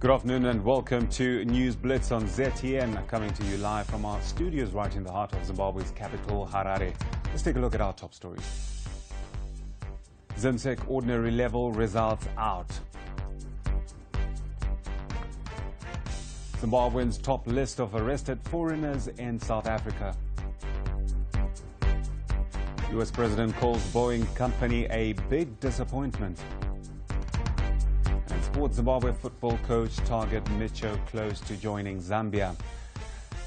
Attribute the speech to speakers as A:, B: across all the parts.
A: Good afternoon and welcome to News Blitz on ZTN, coming to you live from our studios right in the heart of Zimbabwe's capital, Harare. Let's take a look at our top stories. Zimsec Ordinary Level results out. Zimbabweans top list of arrested foreigners in South Africa. US President calls Boeing company a big disappointment. And Sports Zimbabwe football coach target Micho close to joining Zambia.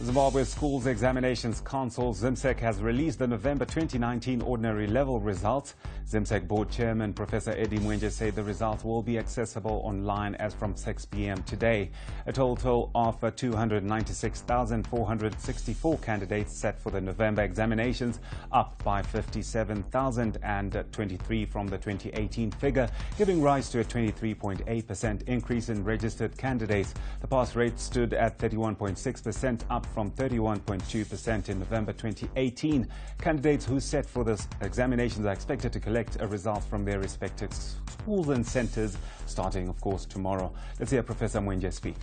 A: Zimbabwe Schools Examinations Council, Zimsec, has released the November 2019 Ordinary Level results. Zimsec Board Chairman Professor Eddie Mwenje said the results will be accessible online as from 6 p.m. today. A total of 296,464 candidates set for the November examinations, up by 57,023 from the 2018 figure, giving rise to a 23.8% increase in registered candidates. The pass rate stood at 31.6%, up from 31.2% in November 2018. Candidates who set for this examinations are expected to collect a result from their respective schools and centers, starting, of course, tomorrow. Let's hear Professor Mwenje speak.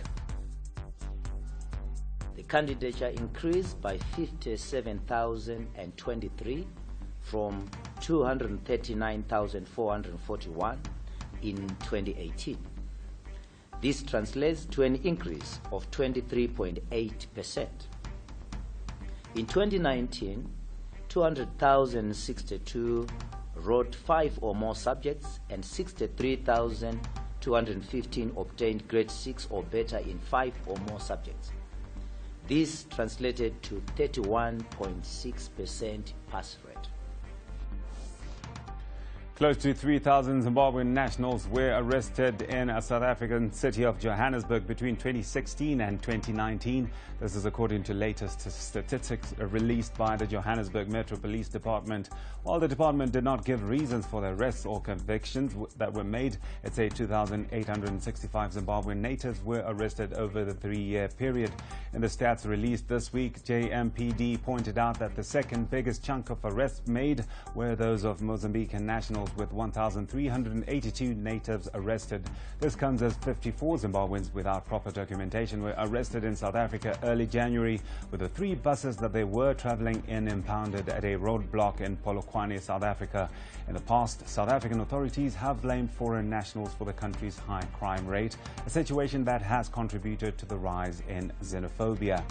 B: The candidature increased by 57,023 from 239,441 in 2018. This translates to an increase of 23.8%. In 2019, 200,062 wrote 5 or more subjects and 63,215 obtained grade 6 or better in 5 or more subjects. This translated to 31.6% pass rate.
A: Close to 3,000 Zimbabwean nationals were arrested in a South African city of Johannesburg between 2016 and 2019. This is according to latest statistics released by the Johannesburg Metro Police Department. While the department did not give reasons for the arrests or convictions that were made, it said 2,865 Zimbabwean natives were arrested over the 3-year period. In the stats released this week, JMPD pointed out that the second biggest chunk of arrests made were those of Mozambican nationals, with 1,382 natives arrested. This comes as 54 Zimbabweans without proper documentation were arrested in South Africa early January, with the 3 buses that they were traveling in impounded at a roadblock in Polokwane, South Africa. In the past, South African authorities have blamed foreign nationals for the country's high crime rate, a situation that has contributed to the rise in xenophobia.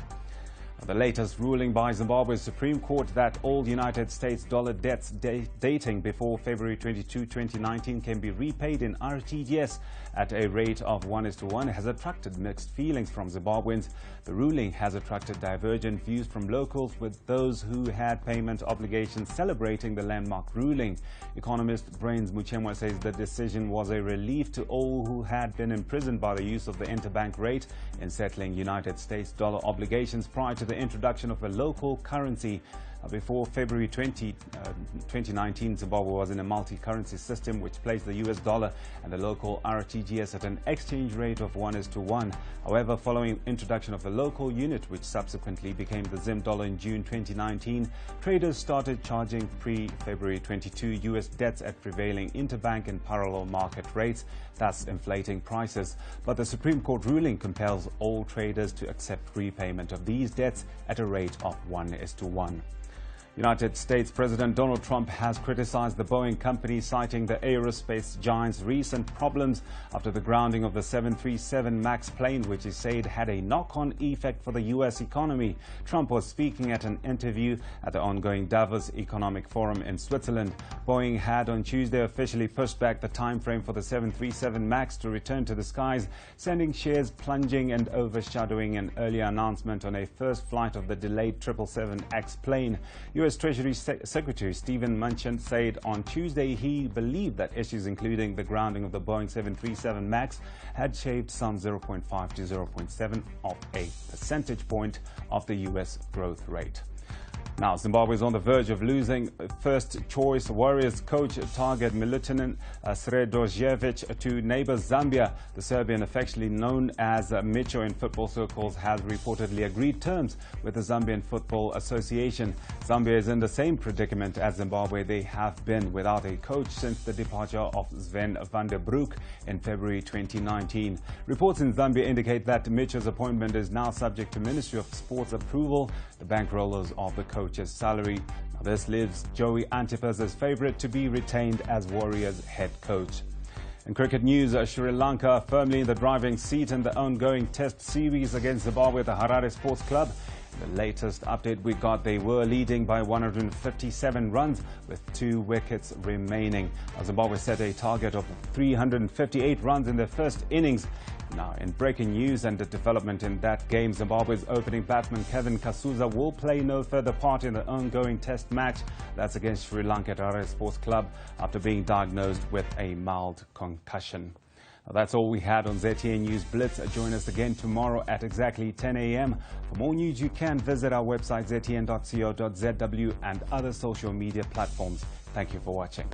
A: The latest ruling by Zimbabwe's Supreme Court that all United States dollar debts dating before February 22, 2019 can be repaid in RTGS at a rate of 1:1 has attracted mixed feelings from Zimbabweans. The ruling has attracted divergent views from locals, with those who had payment obligations celebrating the landmark ruling. Economist Brains Muchemwa says the decision was a relief to all who had been imprisoned by the use of the interbank rate in settling United States dollar obligations prior to the introduction of a local currency. Before February 2019, Zimbabwe was in a multi-currency system which placed the US dollar and the local RTGS at an exchange rate of 1:1. However, following introduction of the local unit, which subsequently became the Zim dollar in June 2019, traders started charging pre-February 22 US debts at prevailing interbank and parallel market rates, thus inflating prices. But the Supreme Court ruling compels all traders to accept repayment of these debts at a rate of 1:1. United States President Donald Trump has criticized the Boeing company, citing the aerospace giant's recent problems after the grounding of the 737 MAX plane, which he said had a knock-on effect for the U.S. economy. Trump was speaking at an interview at the ongoing Davos Economic Forum in Switzerland. Boeing had on Tuesday officially pushed back the time frame for the 737 MAX to return to the skies, sending shares plunging and overshadowing an earlier announcement on a first flight of the delayed 777X plane. U.S. Treasury Secretary Stephen Mnuchin said on Tuesday he believed that issues including the grounding of the Boeing 737 MAX had shaved some 0.5 to 0.7 of a percentage point of the U.S. growth rate. Now, Zimbabwe is on the verge of losing first-choice Warriors coach target Milutinin Sredojevic to neighbor Zambia. The Serbian, affectionately known as Micho in football circles, has reportedly agreed terms with the Zambian Football Association. Zambia is in the same predicament as Zimbabwe. They have been without a coach since the departure of Sven van der Broek in February 2019. Reports in Zambia indicate that Micho's appointment is now subject to Ministry of Sports approval, the bankrollers of the coach's salary. Now, this leaves Joey Antipas as favourite to be retained as Warriors head coach. In cricket news, Sri Lanka firmly in the driving seat in the ongoing Test series against Zimbabwe at the Harare Sports Club. In the latest update we got, they were leading by 157 runs with 2 wickets remaining. Now, Zimbabwe set a target of 358 runs in their first innings. Now, in breaking news and the development in that game, Zimbabwe's opening batsman Kevin Kasuza will play no further part in the ongoing Test match. That's against Sri Lanka at Harare Sports Club after being diagnosed with a mild concussion. Now, that's all we had on ZTN News Blitz. Join us again tomorrow at exactly 10 a.m. For more news, you can visit our website ztn.co.zw and other social media platforms. Thank you for watching.